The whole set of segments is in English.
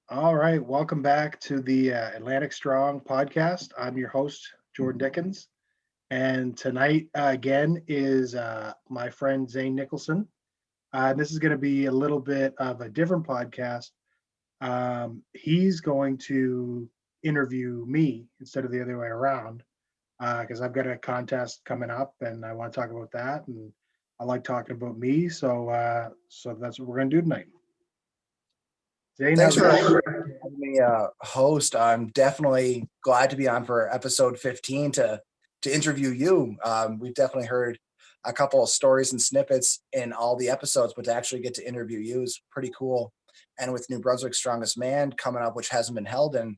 All right, welcome back to the Atlantic Strong podcast. I'm your host, Jordan Dickens, and tonight again is my friend Zane Nicholson. This is going to be a little bit of a different podcast. He's going to interview me instead of the other way around because I've got a contest coming up, and I want to talk about that. And I like talking about me, so that's what we're going to do tonight. Zane, Thanks how's it for going? having me host. I'm definitely glad to be on for episode 15 to interview you. We've definitely heard a couple of stories and snippets in all the episodes, but to actually get to interview you is pretty cool. And with New Brunswick Strongest Man coming up, which hasn't been held in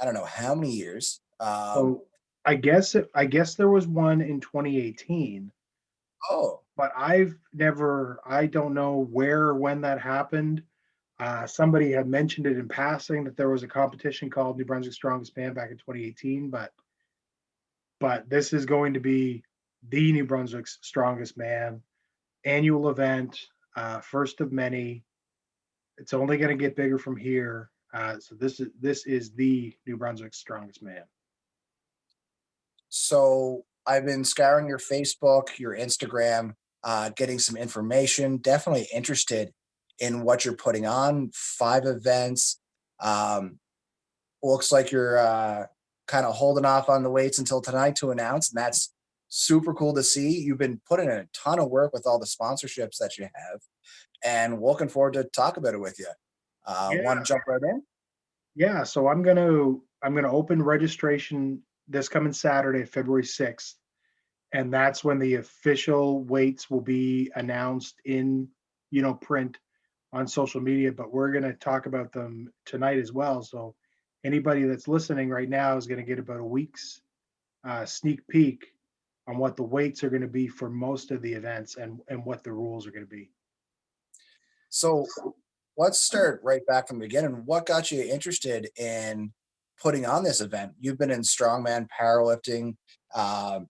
I don't know how many years. So I guess there was one in 2018, Oh, but I don't know where or when that happened. Somebody had mentioned it in passing that there was a competition called New Brunswick Strongest Man back in 2018, but this is going to be the New Brunswick's Strongest Man annual event, first of many. It's only going to get bigger from here. So this is the New Brunswick Strongest Man. so I've been scouring your Facebook, your Instagram, getting some information. Definitely interested in what you're putting on. 5 events. Um, Looks like you're kind of holding off on the weights until tonight to announce, and that's super cool to see. You've been putting in a ton of work with all the sponsorships that you have, and looking forward to talk about it with you. Yeah, Want to jump right in? yeah. So I'm gonna open registration this coming Saturday, February 6th, and that's when the official weights will be announced in print on social media. But we're gonna talk about them tonight as well. So anybody that's listening right now is gonna get about a week's sneak peek on what the weights are going to be for most of the events and what the rules are going to be. So let's start right back from the beginning. What got you interested in putting on this event? You've been in strongman, powerlifting, uh,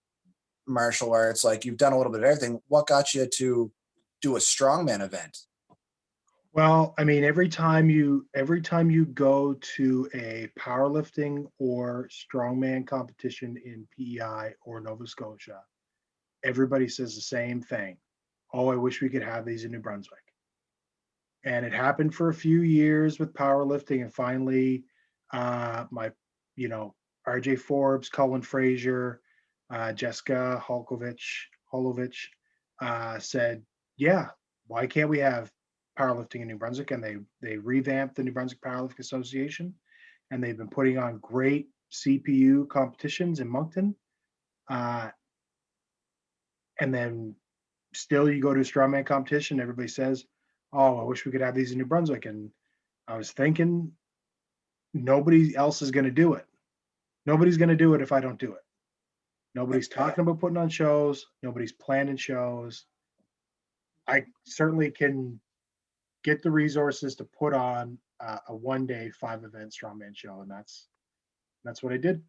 martial arts, like you've done a little bit of everything. What got you to do a strongman event? Well, I mean, every time you go to a powerlifting or strongman competition in PEI or Nova Scotia, everybody says the same thing. Oh, I wish we could have these in New Brunswick. And it happened for a few years with powerlifting, and finally, my, you know, RJ Forbes, Colin Frazier, Jessica Holovich said, "Yeah, why can't we have powerlifting in New Brunswick?" And they revamped the New Brunswick Powerlifting Association, and they've been putting on great CPU competitions in Moncton. Uh, and then still, you go to a strongman competition, everybody says, "Oh, I wish we could have these in New Brunswick." And I was thinking, nobody else is going to do it. Nobody's going to do it if I don't do it. Nobody's talking about putting on shows. Nobody's planning shows. I certainly can get the resources to put on a 1 day 5 event strongman show, and that's what I did.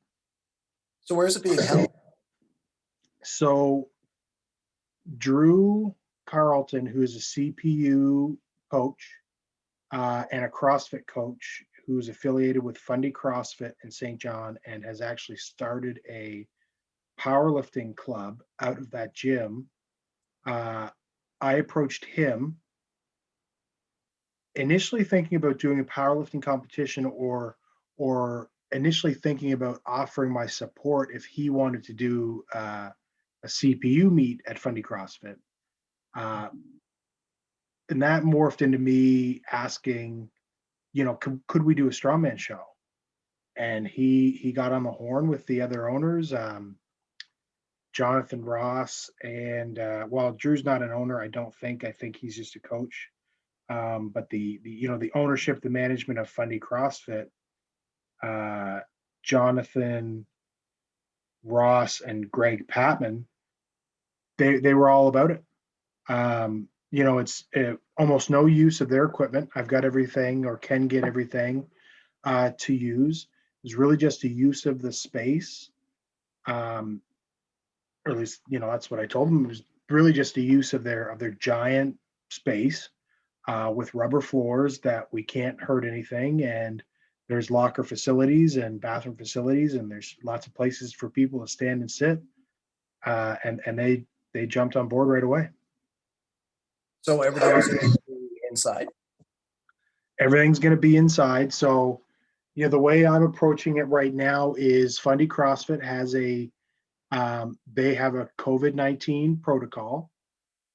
So where's it being held? So Drew Carlton, who's a CPU coach and a CrossFit coach, who's affiliated with Fundy CrossFit in St. John and has actually started a powerlifting club out of that gym. Uh, I approached him initially thinking about doing a powerlifting competition, or initially thinking about offering my support if he wanted to do a CPU meet at Fundy CrossFit. Uh, and that morphed into me asking, could we do a strongman show? And he got on the horn with the other owners, Jonathan Ross, and while Drew's not an owner, I think he's just a coach. But the ownership, the management of Fundy CrossFit, uh, Jonathan Ross and Greg Patman, they were all about it. It's almost no use of their equipment. I've got everything, or can get everything to use. It's really just a use of the space, or at least that's what I told them. It was really just a use of their giant space, with rubber floors that we can't hurt anything. And there's locker facilities and bathroom facilities, and there's lots of places for people to stand and sit. And they jumped on board right away. So everything's going to be inside. Everything's going to be inside. So, the way I'm approaching it right now is Fundy CrossFit has they have a COVID-19 protocol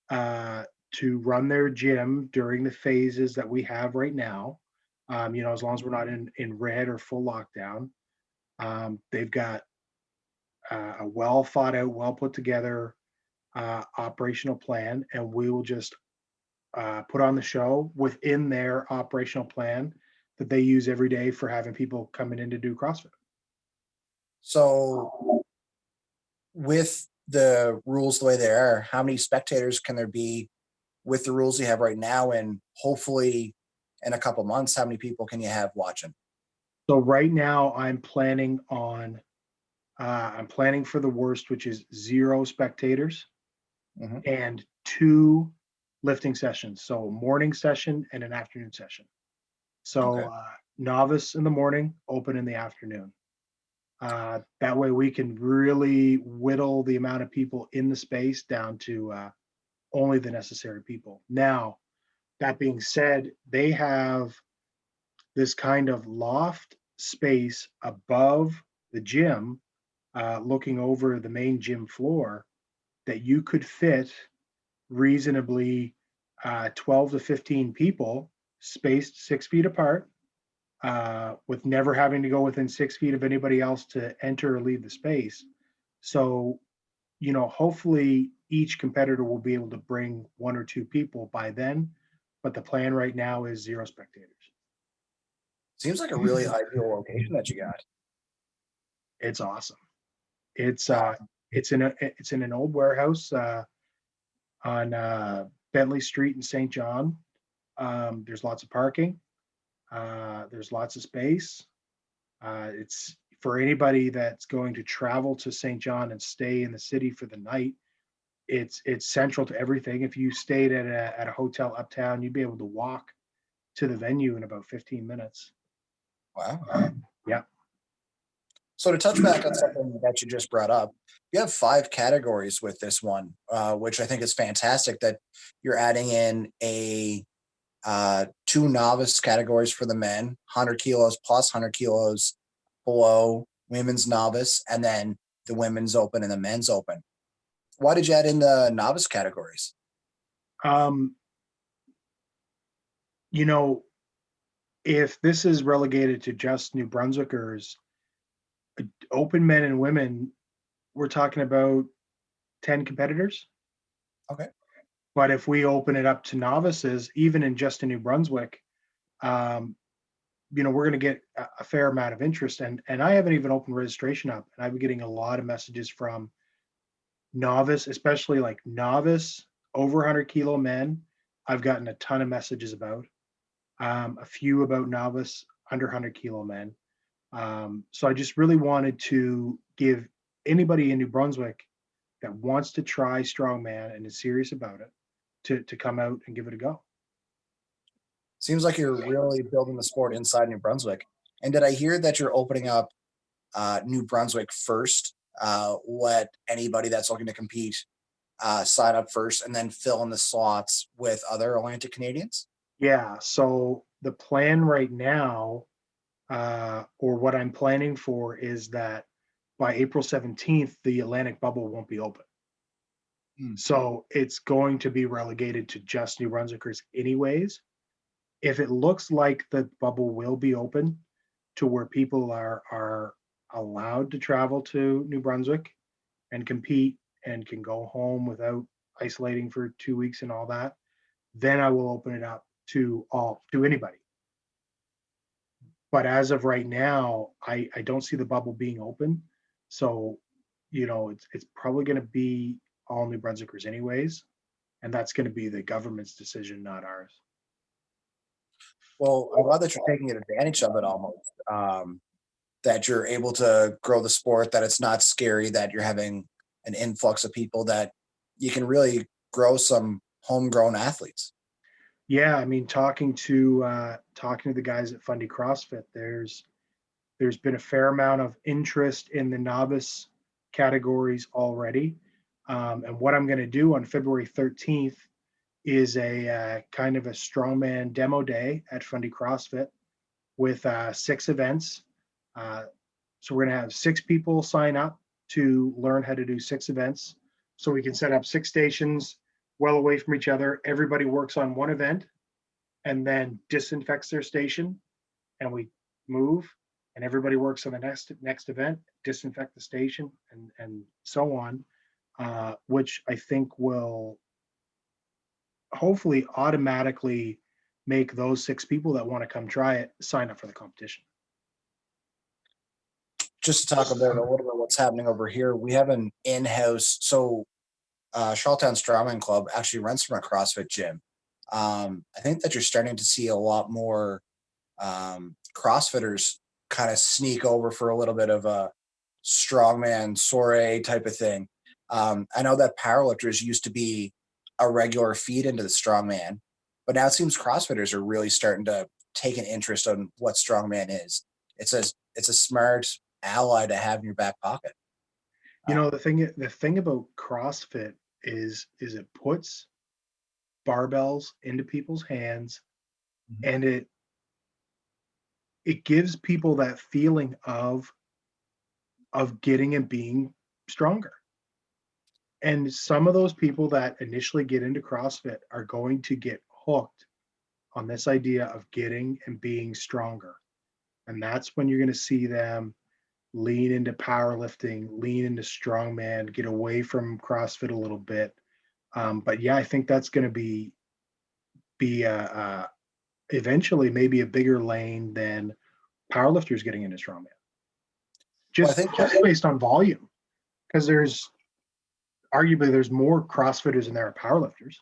to run their gym during the phases that we have right now. As long as we're not in red or full lockdown, they've got a well thought out, well put together operational plan, and we will just put on the show within their operational plan that they use every day for having people coming in to do CrossFit. So with the rules the way they are, how many spectators can there be with the rules you have right now? And hopefully in a couple months, how many people can you have watching? So right now I'm planning for the worst, which is 0 spectators and 2 lifting sessions. So a morning session and an afternoon session. So novice in the morning, open in the afternoon. That way we can really whittle the amount of people in the space down to only the necessary people. Now, that being said, they have this kind of loft space above the gym, looking over the main gym floor, that you could fit reasonably 12 to 15 people spaced 6 feet apart, with never having to go within 6 feet of anybody else to enter or leave the space. So, hopefully each competitor will be able to bring 1 or 2 people by then, but the plan right now is 0 spectators. Seems like a really ideal location that you got. It's awesome. It's in an old warehouse on Bentley Street in St. John. There's lots of parking. There's lots of space. It's for anybody that's going to travel to St. John and stay in the city for the night. It's central to everything. If you stayed at a hotel uptown, you'd be able to walk to the venue in about 15 minutes. Wow. Yeah. So to touch back on something that you just brought up, you have 5 categories with this one, which I think is fantastic that you're adding in 2 novice categories for the men, 100 kilos plus, 100 kilos below, women's novice, and then the women's open and the men's open. Why did you add in the novice categories? You know, if this is relegated to just New Brunswickers, open men and women, we're talking about 10 competitors. Okay. But if we open it up to novices, even in just in New Brunswick, we're going to get a fair amount of interest. And I haven't even opened registration up, and I've been getting a lot of messages from novice, especially like novice over 100 kilo men. I've gotten a ton of messages about, a few about novice under 100 kilo men. So I just really wanted to give anybody in New Brunswick that wants to try strongman and is serious about it to come out and give it a go. Seems like you're really building the sport inside New Brunswick. And did I hear that you're opening up New Brunswick first? Let anybody that's looking to compete sign up first and then fill in the slots with other Atlantic Canadians? Yeah. So the plan right now, or what I'm planning for, is that by April 17th, the Atlantic bubble won't be open. So it's going to be relegated to just New Brunswickers anyways. If it looks like the bubble will be open to where people are allowed to travel to New Brunswick and compete and can go home without isolating for 2 weeks and all that, then I will open it up to anybody. But as of right now, I don't see the bubble being open. So, it's probably going to be all New Brunswickers anyways. And that's going to be the government's decision, not ours. Well, I'm glad that you're taking advantage of it almost. That you're able to grow the sport, that it's not scary, that you're having an influx of people, that you can really grow some homegrown athletes. Yeah, I mean, talking to the guys at Fundy CrossFit, there's been a fair amount of interest in the novice categories already. And what I'm going to do on February 13th is a kind of a strongman demo day at Fundy CrossFit with 6 events. Uh, so we're going to have 6 people sign up to learn how to do 6 events. So we can set up 6 stations well away from each other. Everybody works on one event and then disinfects their station, and we move, and everybody works on the next event, disinfect the station, and so on, which I think will hopefully automatically make those 6 people that want to come try it sign up for the competition. Just to talk about a little bit what's happening over here, we have an in-house. So Charlottetown Strongman Club actually runs from a CrossFit gym. I think that you're starting to see a lot more CrossFitters kind of sneak over for a little bit of a strongman soiree type of thing. I know that powerlifters used to be a regular feed into the strongman, but now it seems CrossFitters are really starting to take an interest on what strongman is. It's a smart ally to have in your back pocket. You know, the thing about CrossFit is it puts barbells into people's hands, and it gives people that feeling of getting and being stronger. And some of those people that initially get into CrossFit are going to get hooked on this idea of getting and being stronger. And that's when you're going to see them lean into powerlifting, lean into strongman, get away from CrossFit a little bit. But yeah, I think that's going to be eventually maybe a bigger lane than powerlifters getting into strongman. Well, I Just think just based on volume, because there's arguably there's more CrossFitters than there are powerlifters.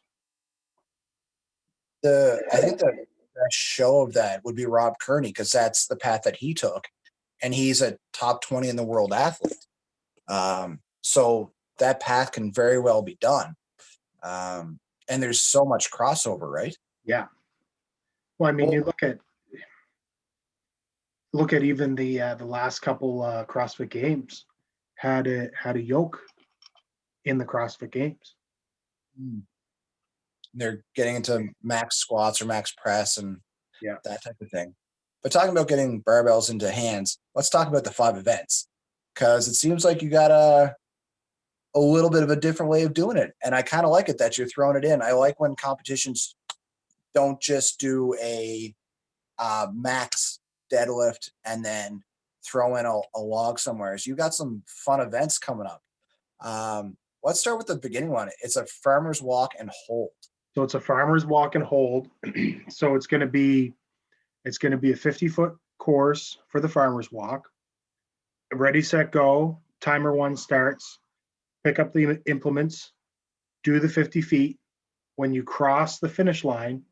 I think the best show of that would be Rob Kearney, because that's the path that he took, and he's a top 20 in the world athlete. So that path can very well be done. And there's so much crossover, right? Yeah. Well, I mean, Well, you look at even the last couple CrossFit games had a yoke in the CrossFit games. they're getting into max squats or max press and Yeah. that type of thing. But talking about getting barbells into hands, let's talk about the 5 events, because it seems like you got a little bit of a different way of doing it. And I kind of like it that you're throwing it in. I like when competitions don't just do a max deadlift and then throw in a log somewhere. So you got some fun events coming up. Let's start with the beginning one. It's a farmer's walk and hold. So it's a farmer's walk and hold. So it's going to be a 50-foot course for the farmer's walk. Ready, set, go. Timer 1 starts. Pick up the implements. Do the 50 feet. When you cross the finish line,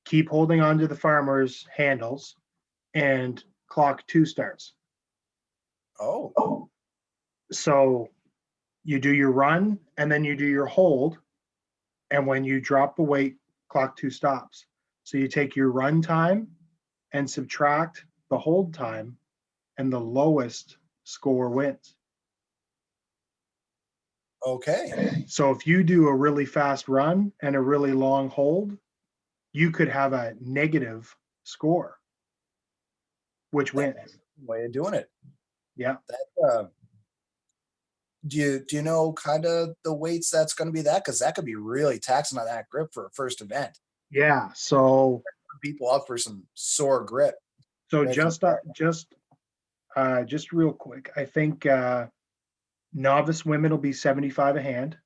keep holding on to the farmer's handles, and clock 2 starts. Oh, So you do your run and then you do your hold. And when you drop the weight, clock 2 stops. So you take your run time and subtract the hold time, and the lowest score wins. okay. So if you do a really fast run and a really long hold, you could have a negative score, which wins. Way of doing it. Yeah. That, do you know kind of the weights that's going to be that? Because that could be really taxing on that grip for a first event. Yeah. So People up for some sore grip. so Right from just real quick, I think novice women will be 75 a hand.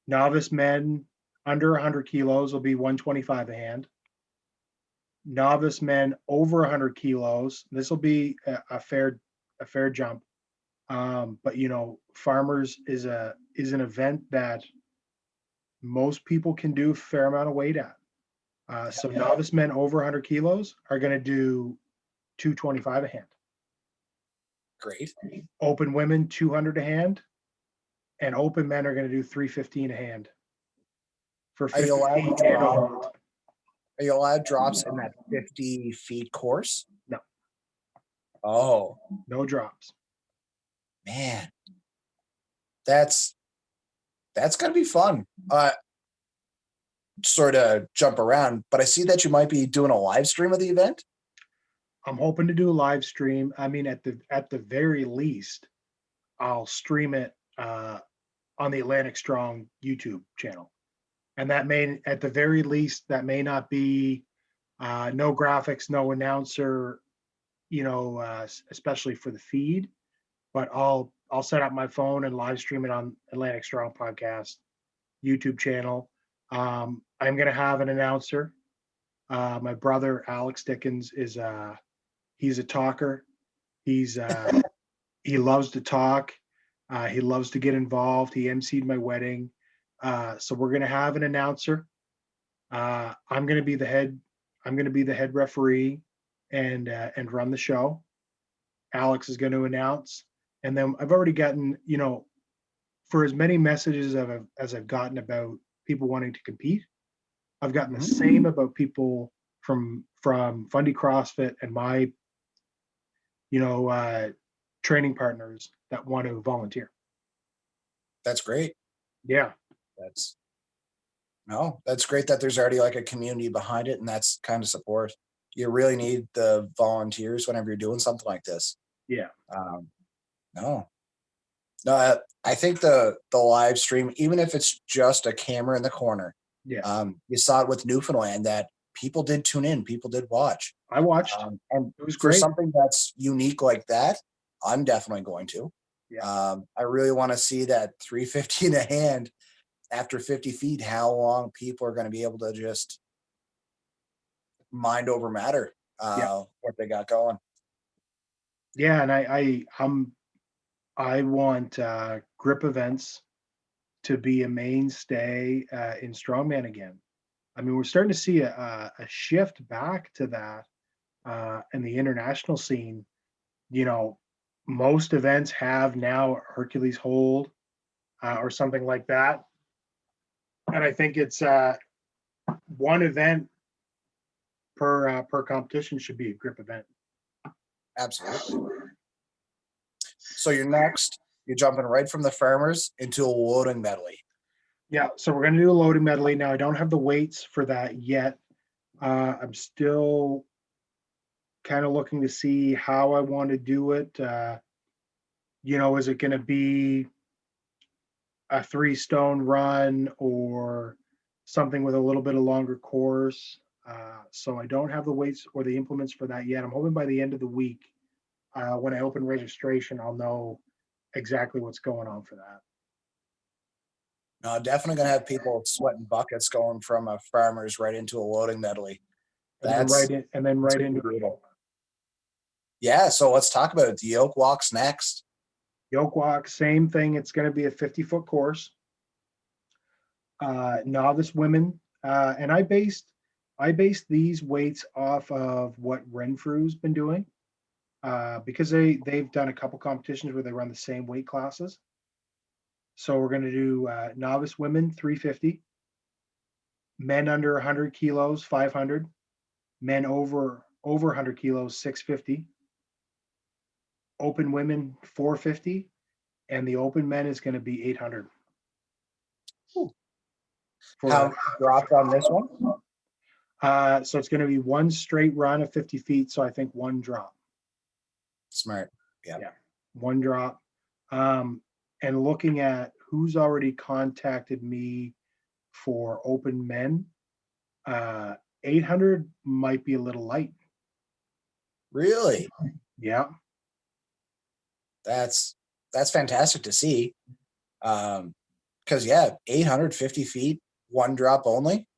Novice men under 100 kilos will be 125 a hand. Novice men over 100 kilos, this will be a fair jump. But farmers is an event that most people can do a fair amount of weight at. So novice men over 100 kilos are going to do 225 a hand. great. Open women 200 a hand, and open men are going to do 315 a hand. for Are you 50 allowed feet to and a drop? hold. Are you allowed drops in that 50 feet course? No, Oh no drops. man, that's gonna be fun. Sort of jump around, but I see that you might be doing a live stream of the event. I'm hoping to do a live stream. I mean, at the very least, I'll stream it on the Atlantic Strong YouTube channel, and that may, at the very least, that may not be no graphics, no announcer, especially for the feed. But I'll set up my phone and live stream it on Atlantic Strong Podcast YouTube channel. I'm going to have an announcer. My brother Alex Dickens is he's a talker. He's he loves to talk. He loves to get involved. He emceed my wedding. So we're going to have an announcer. I'm going to be the head. I'm going to be the head referee and run the show. Alex is going to announce, and then I've already gotten, for as many messages as I've gotten about people wanting to compete, I've gotten the same about people from Fundy CrossFit and my, training partners that want to volunteer. That's great. Yeah. That's great that there's already like a community behind it, and that's kind of support. You really need the volunteers whenever you're doing something like this. Yeah. No, I think the live stream, even if it's just a camera in the corner, Yeah. You saw it with Newfoundland that people did tune in, people did watch. I watched. And It was for great. something that's unique like that, I'm definitely going to. Yeah. I really want to see that 350 in a hand after 50 feet, how long people are going to be able to just mind over matter what they got going. Yeah, and I want grip events to be a mainstay in strongman again. I mean, we're starting to see a shift back to that in the international scene. Most events have now Hercules hold or something like that, and I think it's one event per competition should be a grip event. Absolutely. So you're jumping right from the farmers into a loading medley. Yeah, so we're going to do a loading medley. Now, I don't have the weights for that yet. I'm still kind of looking to see how I want to do it. Is it going to be a 3 stone run or something with a little bit of longer course? So I don't have the weights or the implements for that yet. I'm hoping by the end of the week, when I open registration, I'll know exactly what's going on for that. No, definitely going to have people sweating buckets going from a farmer's right into a loading medley. And then right into brutal. Yeah, so let's talk about it. The yoke walk's next. Yoke walk, same thing. It's going to be a 50-foot course. Novice women, and I based these weights off of what Renfrew's been doing, because they've done a couple competitions where they run the same weight classes. So we're going to do novice women 350, men under 100 kilos 500, men over 100 kilos 650, open women 450, and the open men is going to be 800. How dropped on this one? So it's going to be one straight run of 50 feet. So I think one drop. Smart. Yeah. One drop. And looking at who's already contacted me for open men, 800 might be a little light. Really? Yeah. That's fantastic to see. Because 850 feet, one drop only.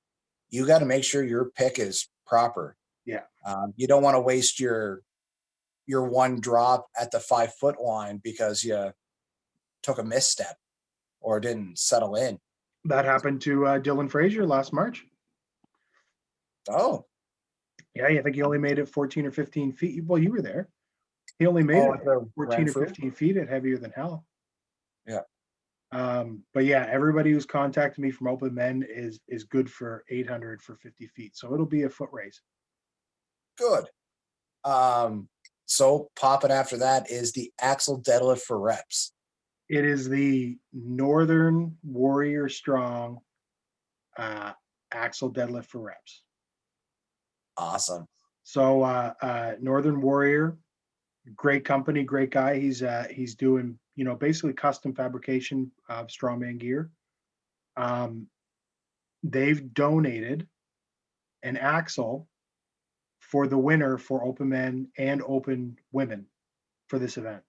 You got to make sure your pick is proper. Yeah. You don't want to waste your one drop at the 5-foot line because you took a misstep or didn't settle in. That happened to Dylan Frazier last March. Oh. Yeah, I think he only made it 14 or 15 feet. Well, you were there. He only made it 14 or 15 feet at heavier than hell. Yeah. But yeah, everybody who's contacted me from Open Men is good for 800 for 50 feet. So it'll be a foot race. Good. So popping after that is the axle deadlift for reps. It is the Northern Warrior Strong axle deadlift for reps. Awesome. So Northern Warrior, great company, great guy. He's doing, you know, basically custom fabrication of strongman gear. They've donated an axle for the winner for open men and open women for this event.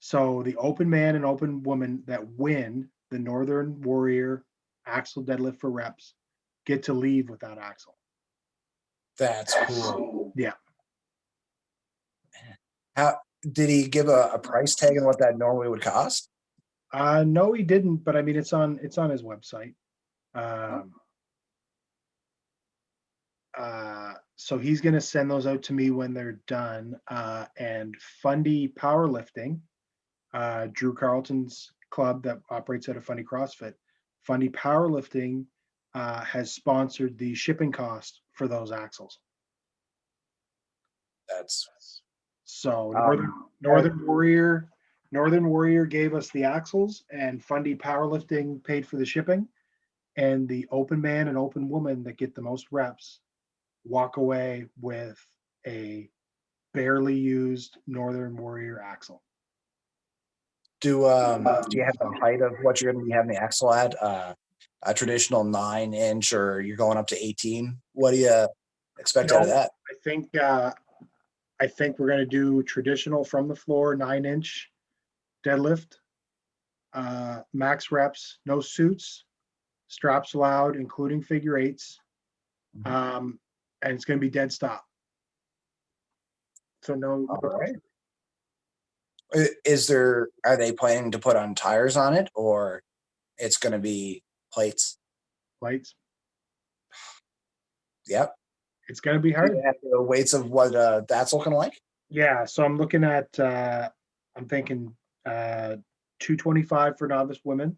So the open man and open woman that win the Northern Warrior axle deadlift for reps get to leave with that axle. That's cool. Yeah. How did he give a price tag on what that normally would cost? No, he didn't, but I mean it's on his website. So he's going to send those out to me when they're done. And Fundy Powerlifting, Drew Carlton's club that operates out of Fundy CrossFit, Fundy Powerlifting has sponsored the shipping cost for those axles. That's so Northern Warrior gave us the axles, and Fundy Powerlifting paid for the shipping. And the open man and open woman that get the most reps walk away with a barely used Northern Warrior axle. Do you have the height of what you're going to be having the axle at? A traditional 9-inch, or you're going up to 18? What do you expect out of that? I think we're going to do traditional from the floor 9-inch deadlift, max reps, no suits, straps allowed, including figure eights, and it's going to be dead stop. So no. All right. Are they planning to put on tires on it, or it's going to be plates? Plates. Yep. It's going to be hard. Do you have the weights of what that's looking like? Yeah. So I'm looking at, I'm thinking 225 for novice women.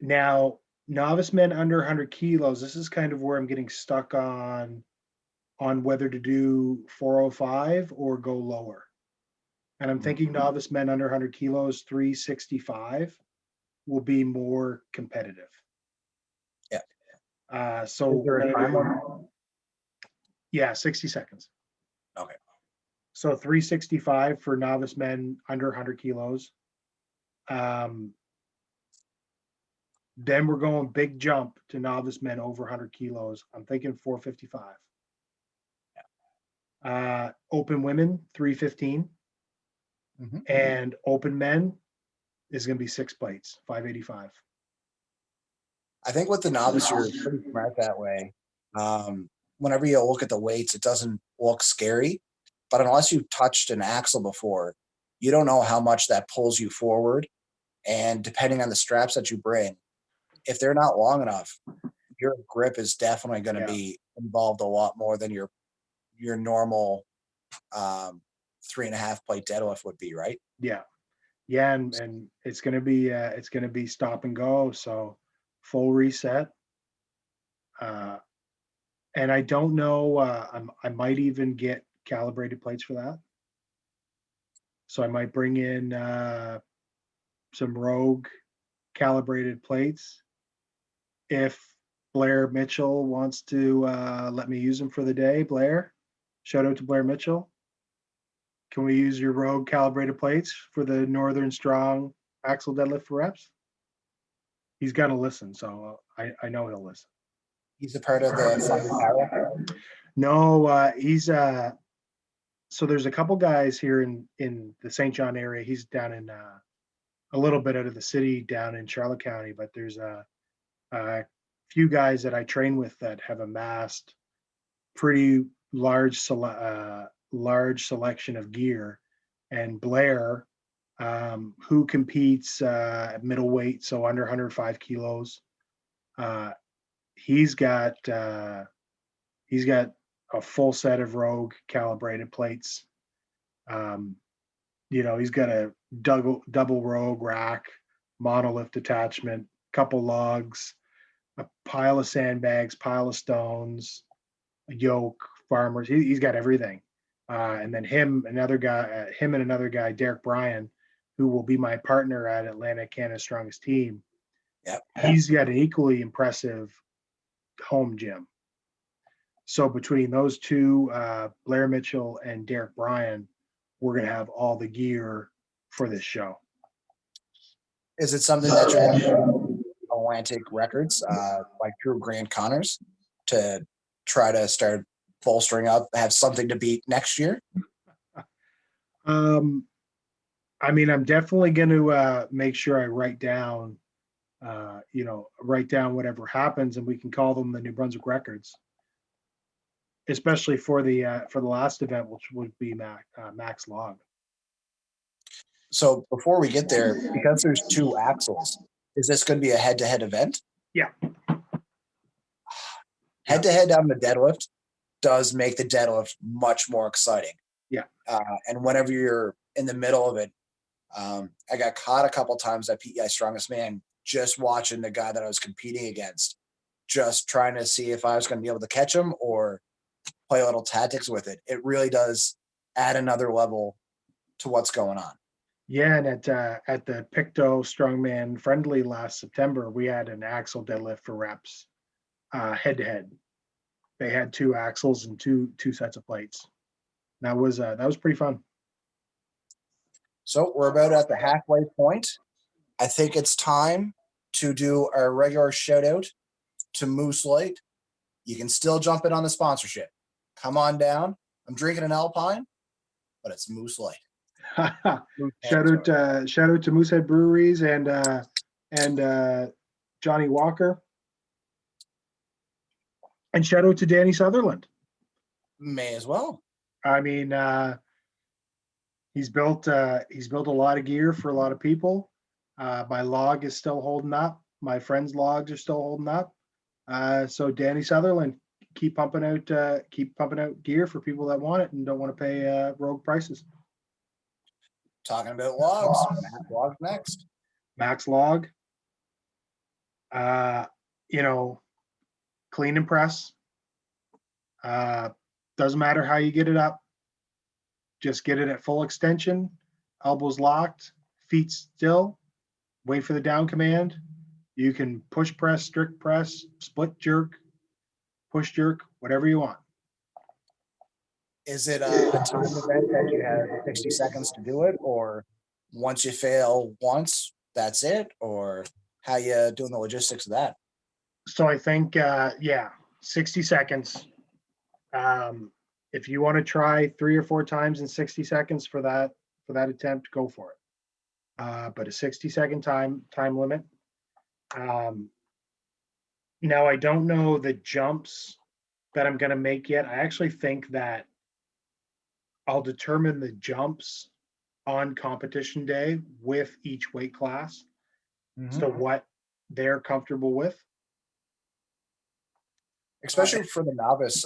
Now, novice men under 100 kilos, this is kind of where I'm getting stuck on whether to do 405 or go lower. And I'm thinking novice men under 100 kilos, 365 will be more competitive. Yeah. So is there a time limit? Yeah, 60 seconds. Okay. So 365 for novice men under 100 kilos. Then we're going big jump to novice men over 100 kilos. I'm thinking 455. Open women, 315. And open men is going to be 6 plates, 585. I think with the novice, you're pretty smart that way. Whenever you look at the weights, it doesn't look scary. But unless you've touched an axle before, you don't know how much that pulls you forward. And depending on the straps that you bring, if they're not long enough, your grip is definitely going to be involved a lot more than your normal 3.5 plate deadlift would be, right? Yeah. And it's going to be stop and go. So full reset. And I don't know, I might even get calibrated plates for that. So I might bring in some Rogue calibrated plates. If Blair Mitchell wants to let me use them for the day, Blair, shout out to Blair Mitchell. Can we use your Rogue calibrated plates for the Northern Strong axle deadlift for reps? He's got to listen, so I know he'll listen. He's a part of the Fundy Power? No, he's so there's a couple guys here in the St. John area. He's down in a little bit out of the city down in Charlotte County, but there's a few guys that I train with that have amassed pretty large selection of gear. And Blair, who competes at middleweight, so under 105 kilos, he's got a full set of Rogue calibrated plates. He's got a double rogue rack, monolift attachment, couple logs, a pile of sandbags, pile of stones, a yoke, farmers. He's got everything. And then him and another guy, Derek Bryan, who will be my partner at Atlanta Canada's Strongest Team. Yep. He's got an equally impressive home gym. So between those two, Blair Mitchell and Derek Bryan, we're going to have all the gear for this show. Is it something that you're going to do Atlantic Records, like through Grant Connors, to try to start bolstering up, have something to beat next year? I'm definitely going to make sure I write down whatever happens, and we can call them the New Brunswick records, especially for the last event, which would be Max Log. So before we get there, because there's two axles, is this going to be a head-to-head event? Yeah. Head-to-head on the deadlift does make the deadlift much more exciting. Yeah. And whenever you're in the middle of it, I got caught a couple times at PEI Strongest Man just watching the guy that I was competing against, just trying to see if I was going to be able to catch him or play a little tactics with it. It really does add another level to what's going on. Yeah, and at the Picto Strongman Friendly last September, we had an axle deadlift for reps, head to head. They had two axles and two sets of plates. That was pretty fun. So we're about at the halfway point. I think it's time to do our regular shout out to Moose Light. You can still jump in on the sponsorship. Come on down. I'm drinking an Alpine, but it's Moose Light. Shout out to Moosehead Breweries and Johnny Walker, and shout out to Danny Sutherland. May as well. I mean, he's built a lot of gear for a lot of people. My log is still holding up. My friends' logs are still holding up. So Danny Sutherland, keep pumping out gear for people that want it and don't want to pay rogue prices. Talking about logs, Matt Log next. Max Log. Clean and press. Doesn't matter how you get it up. Just get it at full extension, elbows locked, feet still, wait for the down command. You can push press, strict press, split jerk, push jerk, whatever you want. Is it a time event that you have 60 seconds to do it, or once you fail once, that's it? Or how you doing the logistics of that? So I think, 60 seconds. If you want to try 3 or 4 times in 60 seconds for that attempt, go for it. But a 60-second time limit. Now I don't know the jumps that I'm going to make yet. I actually think that I'll determine the jumps on competition day with each weight class. So what they're comfortable with. Especially for the novice,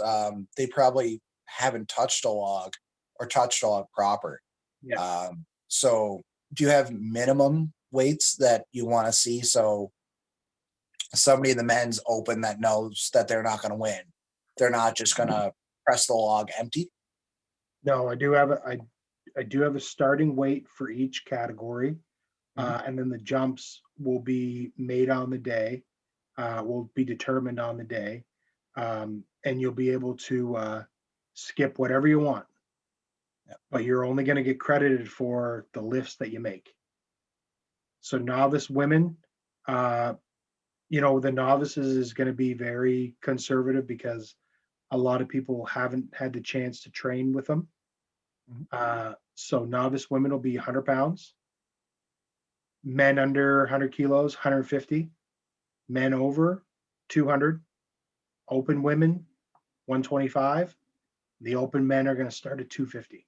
they probably haven't touched a log or touched a log proper. Yeah. So do you have minimum weights that you want to see? So somebody in the men's open that knows that they're not going to win, they're not just going to press the log empty. No, I do have a starting weight for each category. And then the jumps will be made on the day, will be determined on the day. And you'll be able to skip whatever you want. Yep. But you're only going to get credited for the lifts that you make. So novice women, the novices is going to be very conservative because a lot of people haven't had the chance to train with them. So novice women will be 100 pounds. Men under 100 kilos, 150. Men over 200. Open women, 125. The open men are going to start at 250.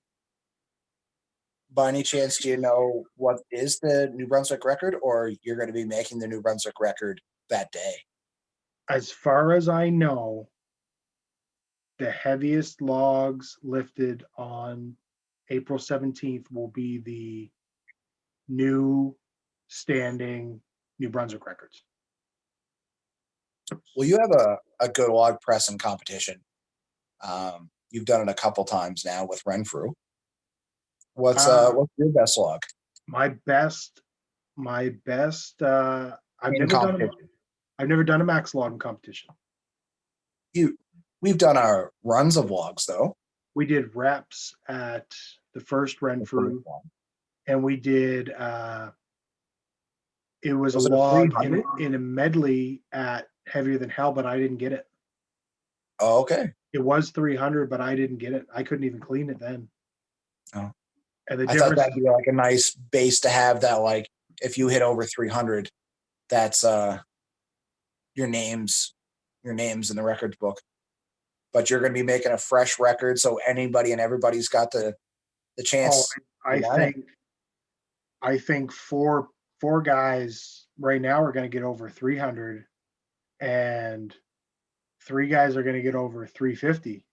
By any chance, do you know what is the New Brunswick record, or you're going to be making the New Brunswick record that day? As far as I know, the heaviest logs lifted on April 17th will be the new standing New Brunswick records. Well, you have a good log pressing competition. You've done it a couple times now with Renfrew. What's your best log? My best. I've In never done. competition. I've never done a max log in competition. We've done our runs of logs though. We did reps at the first Renfrew, and we did. It was a it log in a medley at Heavier Than Hell, but I didn't get it. Oh, okay. It was 300, but I didn't get it. I couldn't even clean it then. Oh. And the I thought that'd be like a nice base to have. That like if you hit over 300, that's your name's in the records book. But you're going to be making a fresh record, so anybody and everybody's got the chance. I think four guys right now are going to get over 300, and 3 guys are going to get over 350.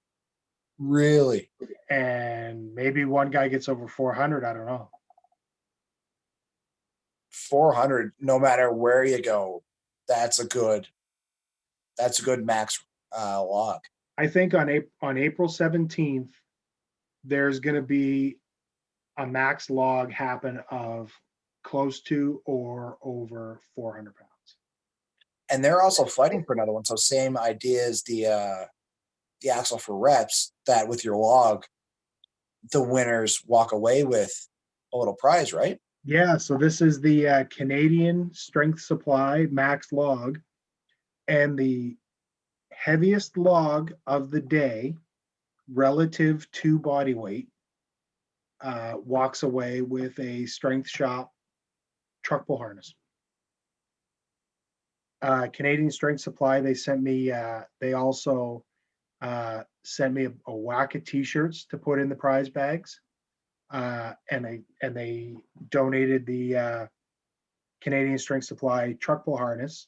Really? And maybe 1 guy gets over 400. I don't know. 400, no matter where you go, that's a good max log. I think on April 17th, there's going to be a max log happen of close to or over 400 pounds. And they're also fighting for another one. So same idea as the axle for reps, that with your log, the winners walk away with a little prize, right? Yeah. So this is the Canadian Strength Supply max log, and the heaviest log of the day relative to body weight walks away with a Strength Shop truck pull harness. Canadian Strength Supply, they sent me, they also sent me a whack of t-shirts to put in the prize bags. And they donated the Canadian Strength Supply truck pull harness.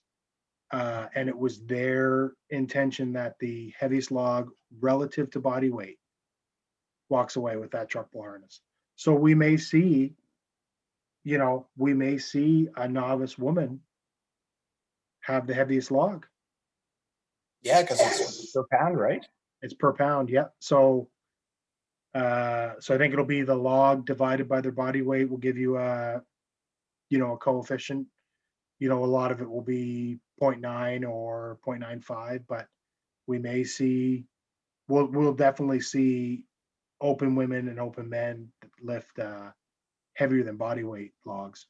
And it was their intention that the heaviest log relative to body weight walks away with that truck pull harness. So we may see a novice woman have the heaviest log. Yeah, because it's per pound, right? It's per pound, yeah. So I think it'll be the log divided by their body weight will give you a coefficient. A lot of it will be 0.9 or 0.95, but we'll definitely see open women and open men lift heavier than body weight logs.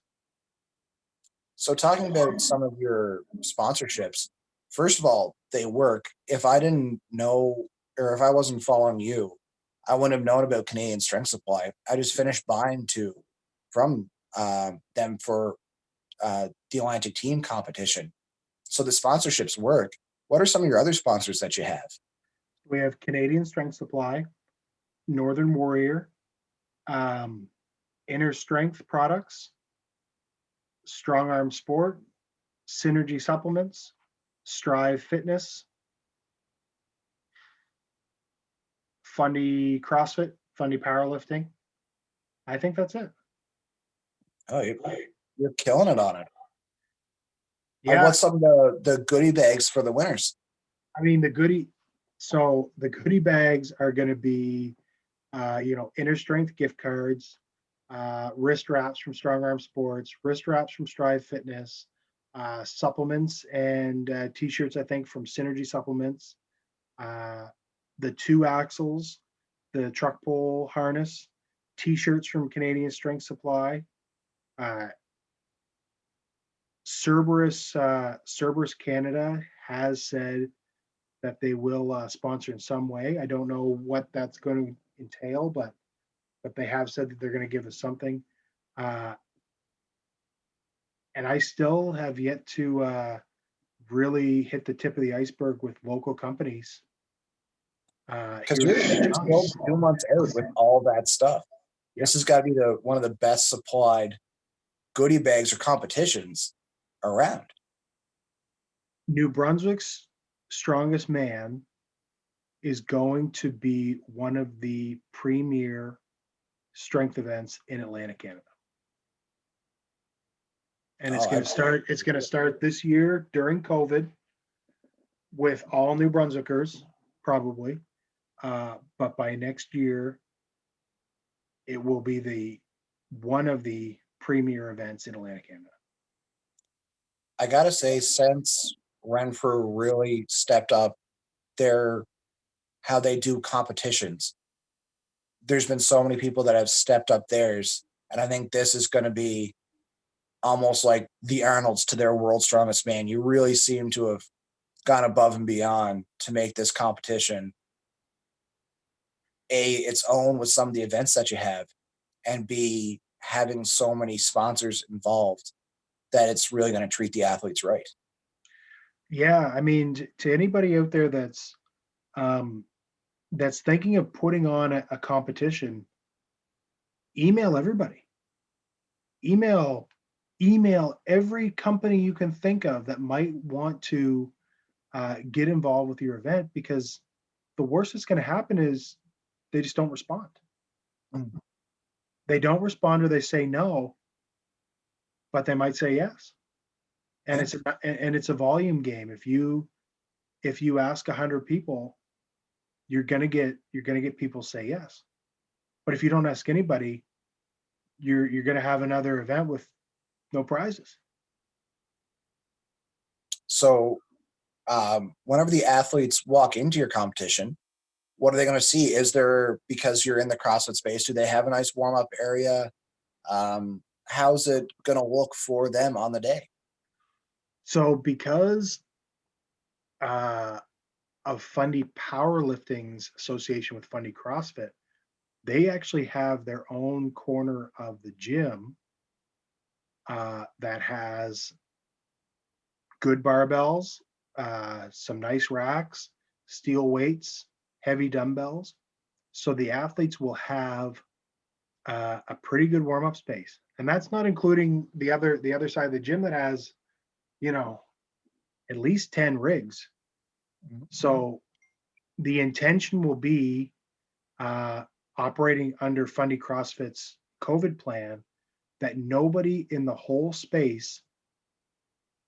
So talking about some of your sponsorships, first of all, they work. If I didn't know, or if I wasn't following you, I wouldn't have known about Canadian Strength Supply. I just finished buying 2 from them for the Atlantic Team competition. So the sponsorships work. What are some of your other sponsors that you have? We have Canadian Strength Supply, Northern Warrior, Inner Strength Products, Strong Arm Sport, Synergy Supplements, Strive Fitness, Fundy CrossFit, Fundy Powerlifting. I think that's it. Oh, you're killing it on it. Yeah. What's some of the goodie bags for the winners? I mean, the goodie bags are going to be, Inner Strength gift cards, wrist wraps from Strong Arm Sports, wrist wraps from Strive Fitness, supplements and t-shirts, I think, from Synergy Supplements, the 2 axles, the truck pull harness, t-shirts from Canadian Strength Supply, Cerberus Canada has said that they will sponsor in some way. I don't know what that's going to entail, but they have said that they're going to give us something. And I still have yet to really hit the tip of the iceberg with local companies. Because you're still 2 months out with all that stuff. This has got to be one of the best supplied goodie bags or competitions around. New Brunswick's Strongest Man is going to be one of the premier strength events in Atlantic Canada. And it's Oh, going to start. It's going to start this year during COVID with all New Brunswickers, probably. But by next year, it will be the one of the premier events in Atlantic Canada. I gotta say, since Renfrew really stepped up their how they do competitions, there's been so many people that have stepped up theirs, and I think this is going to be almost like the Arnolds to their World's Strongest Man. You really seem to have gone above and beyond to make this competition its own with some of the events that you have, and B, having so many sponsors involved that it's really going to treat the athletes right. Yeah, I mean, to anybody out there um, that's thinking of putting on a competition, email everybody. Email email every company you can think of that might want to get involved with your event, because the worst that's going to happen is they just don't respond. Mm. They don't respond, or they say no, but they might say yes. And Yeah. it's a volume game. If you ask 100 people, you're gonna get people say yes. But if you don't ask anybody, you're gonna have another event with no prizes. So, whenever the athletes walk into your competition, what are they going to see? Is there, because you're in the CrossFit space, do they have a nice warm up area? How's it going to look for them on the day? So because uh, of Fundy Powerlifting's association with Fundy CrossFit, they actually have their own corner of the gym that has good barbells, some nice racks, steel weights, heavy dumbbells. So the athletes will have a pretty good warm up space, and that's not including the other side of the gym that has, you know, at least 10 rigs. Mhm. So the intention will be uh, operating under Fundy CrossFit's COVID plan, that nobody in the whole space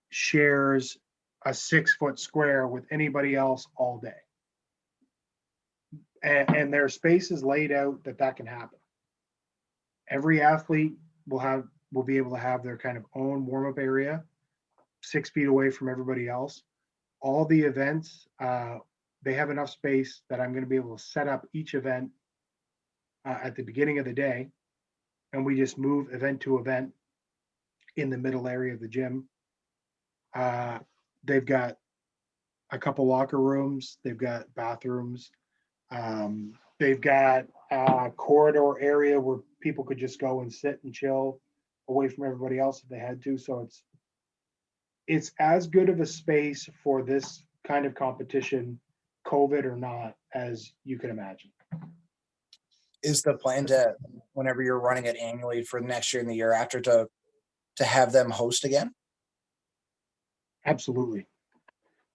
shares a 6 foot square with anybody else all day. And their space is laid out that can happen. Every athlete will be able to have their kind of own warm up area, 6 feet away from everybody else. All the events, they have enough space that I'm going to be able to set up each event at the beginning of the day, and we just move event to event in the middle area of the gym. Uh, they've got a couple locker rooms, they've got bathrooms, they've got a corridor area where people could just go and sit and chill away from everybody else if they had to. So it's as good of a space for this kind of competition, COVID or not, as you can imagine. Is the plan to, whenever you're running it annually for next year and the year after, to have them host again? Absolutely.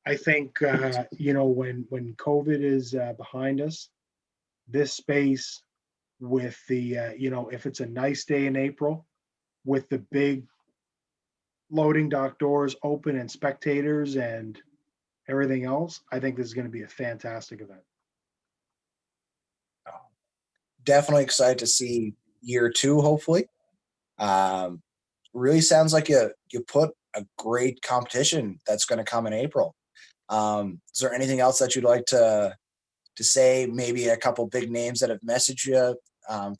I think when COVID is behind us, this space with the if it's a nice day in April with the big loading dock doors open and spectators and everything else, I think this is going to be a fantastic event. Oh, definitely excited to see year two, hopefully. Um, really sounds like you put a great competition that's going to come in April. Is there anything else that you'd like to say? Maybe a couple big names that have messaged you,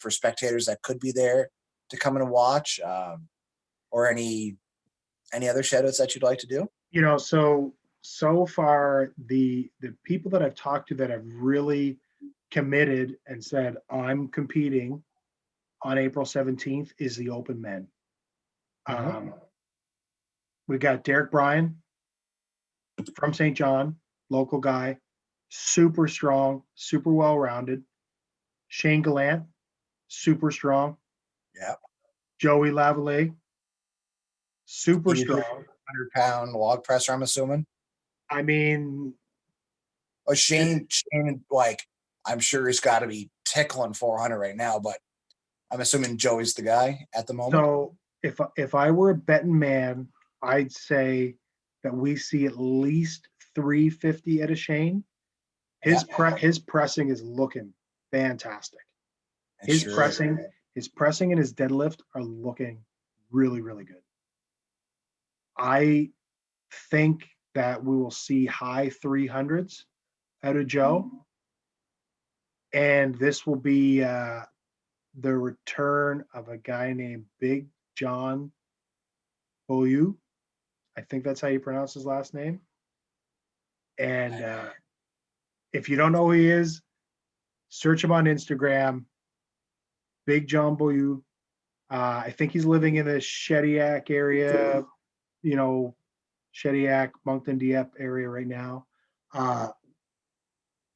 for spectators that could be there to come and watch, or any other shout outs that you'd like to do? So far the people that I've talked to that have really committed and said I'm competing on April 17th is the open men. Mhm. We got Derek Bryan from St. John, local guy, super strong, super well rounded. Shane Gallant, super strong. Yeah. Joey Lavallee, super Can you do a strong. 100-pound log presser, I'm assuming? I mean, Oh, Shane, like, I'm sure he's got to be tickling 400 right now, but I'm assuming Joey's the guy at the moment. So if I were a betting man, I'd say that we see at least 350 at a Shane. Yeah, His pressing is looking fantastic. it sure is. His pressing and his deadlift are looking really, really good. I think that we will see high 300s out of Joe. And this will be the return of a guy named Big John Boyu. I think that's how you pronounce his last name. And if you don't know who he is, search him on Instagram. Big John Boyu. I think he's living in the Shediac area, Shediac, Moncton, Dieppe area right now.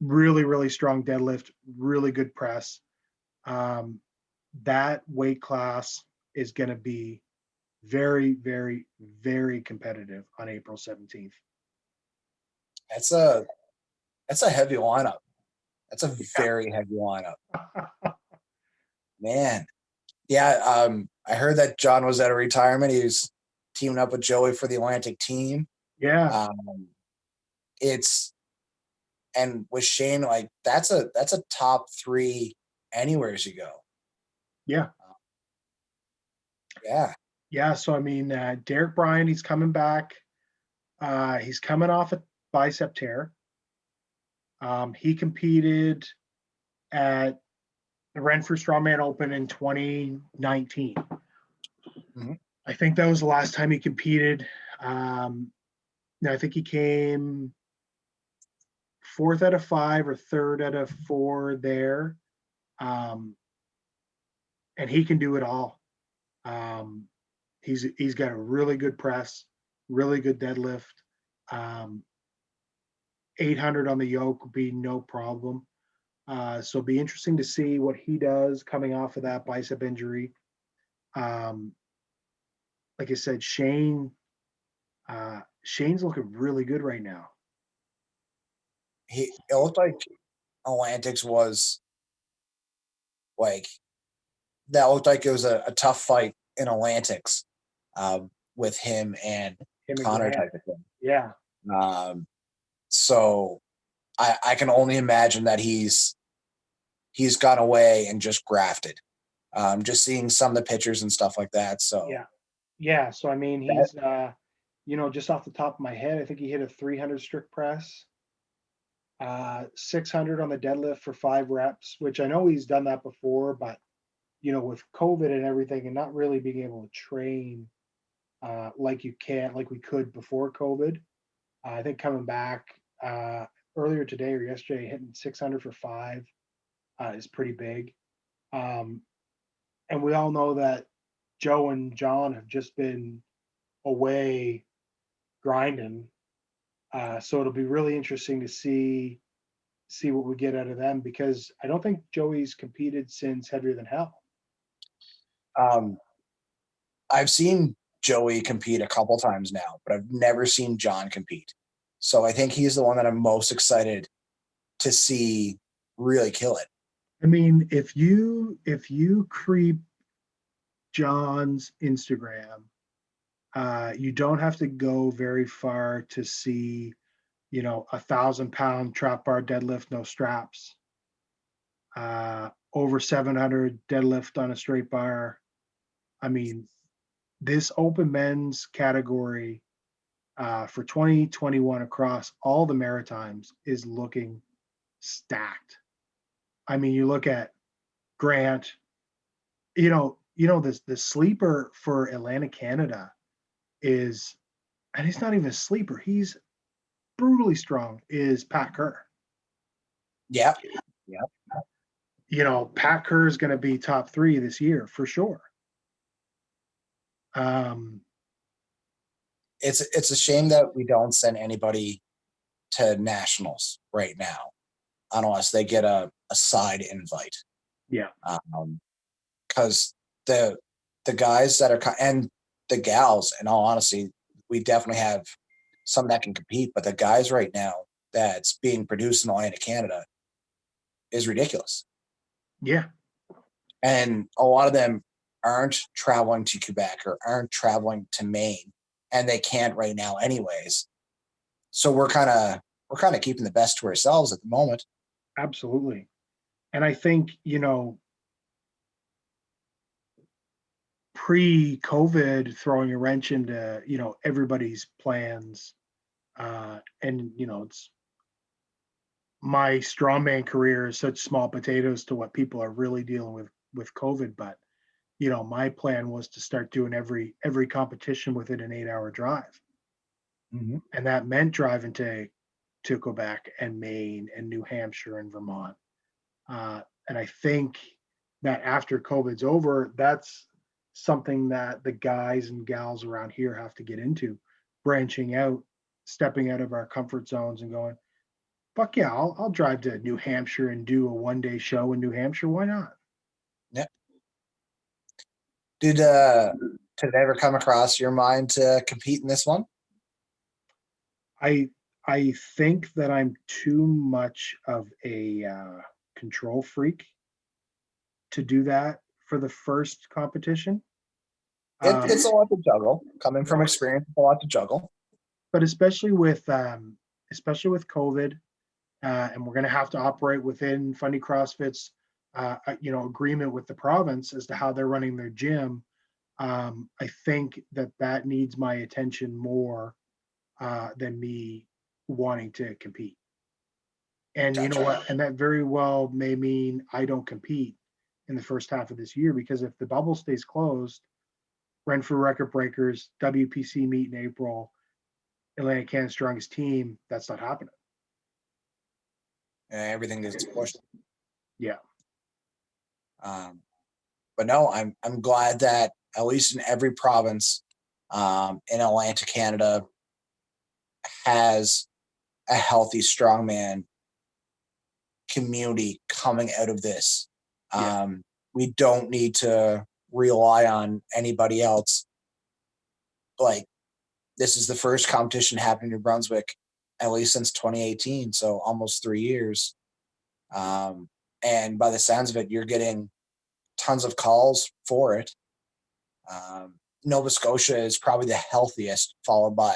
Really, really strong deadlift, really good press. That weight class is going to be very, very, very competitive on April 17th. That's a heavy lineup. That's a very heavy lineup. Man. Yeah, I heard that John was at a retirement. He was teaming up with Joey for the Atlantic team. Yeah. And with Shane, like that's a top 3 anywhere you go. Yeah. Yeah. Yeah. So I mean, Derek Bryan, he's coming back. He's coming off a bicep tear. He competed at the Renfrew Strongman Open in 2019. Mm-hmm. I think that was the last time he competed. I think he came 4th out of 5 or 3rd out of 4 there. And he can do it all. He's got a really good press, really good deadlift. 800 on the yoke would be no problem. So it'll be interesting to see what he does coming off of that bicep injury. Like I said, Shane's looking really good right now. It looked like Atlantics was like that. Looked like it was a tough fight in Atlantics with him and Connor type of thing. Yeah. So I can only imagine that he's gone away and just grafted. Just seeing some of the pictures and stuff like that. So yeah. So I mean, he's just off the top of my head, I think he hit a 300 strict press, 600 on the deadlift for 5 reps, which I know he's done that before, but with COVID and everything, and not really being able to train like we could before COVID. I think coming back earlier today or yesterday, hitting 600 for 5 is pretty big. And we all know that Joe and John have just been away grinding. So it'll be really interesting to see what we get out of them, because I don't think Joey's competed since Heavier Than Hell. I've seen Joey compete a couple times now, but I've never seen John compete. So I think he's the one that I'm most excited to see really kill it. I mean, if you creep John's Instagram, you don't have to go very far to see, 1,000-pound trap bar deadlift, no straps, over 700 deadlift on a straight bar. I mean, this open men's category for 2021 across all the Maritimes is looking stacked. I mean, you look at Grant, the sleeper for Atlantic Canada is, and he's not even a sleeper, he's brutally strong, is Pat Kerr. Yep. Pat Kerr is going to be top 3 this year for sure. It's a shame that we don't send anybody to nationals right now, unless they get a side invite. Yeah. Because the guys that are and the gals, in all honesty, we definitely have some that can compete. But the guys right now that's being produced in Atlantic Canada is ridiculous. Yeah. And a lot of them aren't traveling to Quebec or aren't traveling to Maine, and they can't right now anyways. So we're kind of keeping the best to ourselves at the moment. Absolutely. And I think, pre-COVID throwing a wrench into, everybody's plans. And, it's my strongman career is such small potatoes to what people are really dealing with COVID. But, my plan was to start doing every competition within an 8-hour drive. Mm-hmm. And that meant driving to Quebec and Maine and New Hampshire and Vermont. And I think that after COVID's over, that's something that the guys and gals around here have to get into, branching out, stepping out of our comfort zones and going, fuck yeah, I'll drive to New Hampshire and do a 1-day show in New Hampshire. Why not? Yeah. Did it ever come across your mind to compete in this one? I think that I'm too much of a control freak to do that for the first competition. It's a lot to juggle. Coming from experience, it's a lot to juggle. But especially with COVID, and we're going to have to operate within Fundy CrossFit's agreement with the province as to how they're running their gym. I think that needs my attention more than me wanting to compete. And you know what? And that very well may mean I don't compete in the first half of this year, because if the bubble stays closed, Renfrew Record Breakers, WPC meet in April, Atlantic Canada's strongest team, that's not happening. Everything gets pushed. Yeah. But no, I'm glad that at least in every province in Atlantic Canada has a healthy strongman community coming out of this. Yeah. We don't need to rely on anybody else. Like, this is the first competition happening in Brunswick, at least since 2018, so almost 3 years. And by the sounds of it, you're getting tons of calls for it. Nova Scotia is probably the healthiest, followed by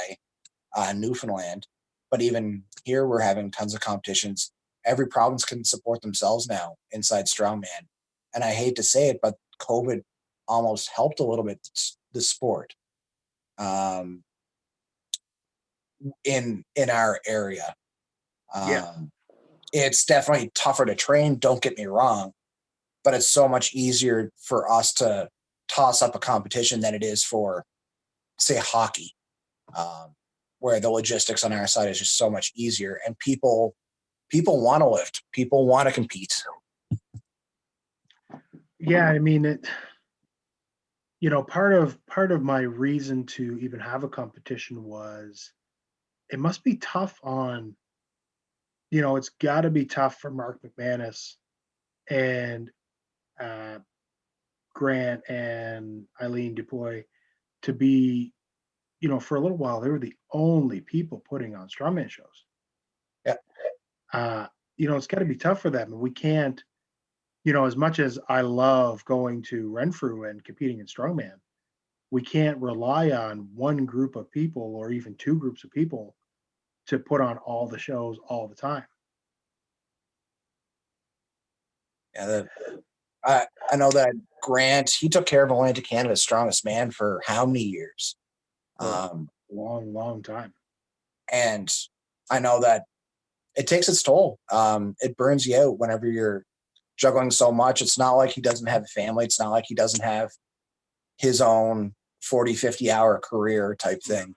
Newfoundland. But even here, we're having tons of competitions. Every province can support themselves now inside Strongman. And I hate to say it, but COVID almost helped a little bit the sport in our area. It's definitely tougher to train, don't get me wrong, but it's so much easier for us to toss up a competition than it is for, say, hockey, where the logistics on our side is just so much easier. And people want to lift. People want to compete. Yeah, I mean, part of my reason to even have a competition was it must be tough on, it's got to be tough for Mark McManus and Grant and Eileen Dupuy to be, for a little while, they were the only people putting on strongman shows. Yeah. It's got to be tough for them. And we can't, as much as I love going to Renfrew and competing in strongman, we can't rely on one group of people or even two groups of people to put on all the shows all the time. Yeah, I know that Grant, he took care of Atlantic Canada's strongest man for how many years? Long time. And I know that it takes its toll. It burns you out whenever you're juggling so much. It's not like he doesn't have a family. It's not like he doesn't have his own 40, 50-hour career type thing.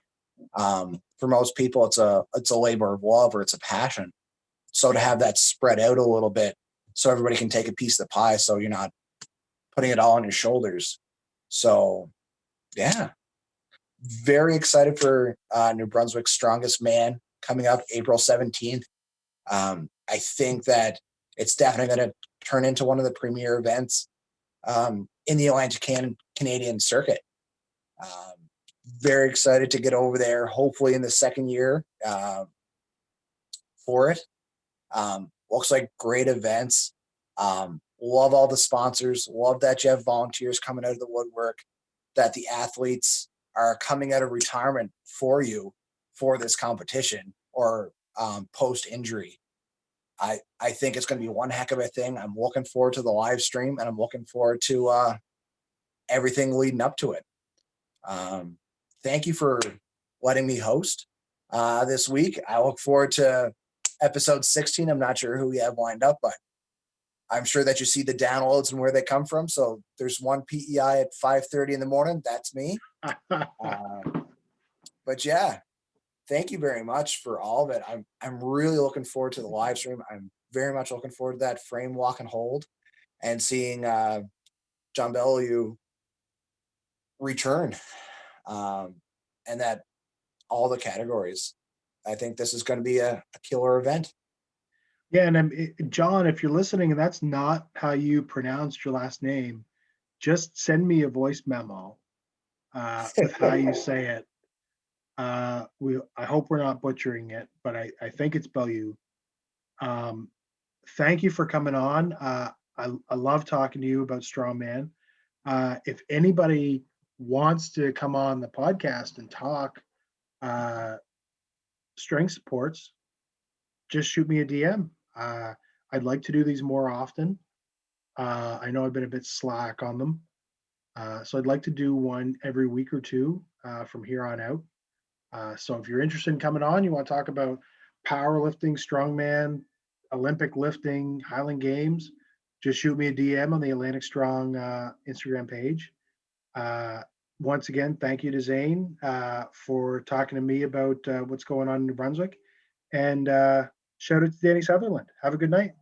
For most people, it's a labor of love, or it's a passion. So to have that spread out a little bit so everybody can take a piece of the pie, so you're not putting it all on your shoulders. So, yeah. Very excited for New Brunswick's Strongest Man coming up April 17th. I think that it's definitely going to turn into one of the premier events in the Atlantic Canadian circuit. Very excited to get over there, hopefully in the second year for it. Looks like great events. Love all the sponsors. Love that you have volunteers coming out of the woodwork, that the athletes are coming out of retirement for you for this competition or post injury. I think it's going to be one heck of a thing. I'm looking forward to the live stream, and I'm looking forward to everything leading up to it. Thank you for letting me host this week. I look forward to episode 16. I'm not sure who we have lined up, but I'm sure that you see the downloads and where they come from. So there's one PEI at 5:30 in the morning. That's me. But yeah, thank you very much for all of it. I'm really looking forward to the live stream. I'm very much looking forward to that frame walk and hold and seeing John Bellew return, and that all the categories. I think this is going to be a killer event. Yeah, and John, if you're listening and that's not how you pronounced your last name, just send me a voice memo with how you say it. I hope we're not butchering it, but I think it's Bellew. Thank you for coming on. I love talking to you about strongman. If anybody wants to come on the podcast and talk strength supports, just shoot me a DM. I'd like to do these more often. I know I've been a bit slack on them. So I'd like to do one every week or two from here on out. So if you're interested in coming on, you want to talk about powerlifting, strongman, Olympic lifting, Highland Games, just shoot me a DM on the Atlantic Strong Instagram page. Once again, thank you to Zane for talking to me about what's going on in New Brunswick. And shout out to Danny Sutherland. Have a good night.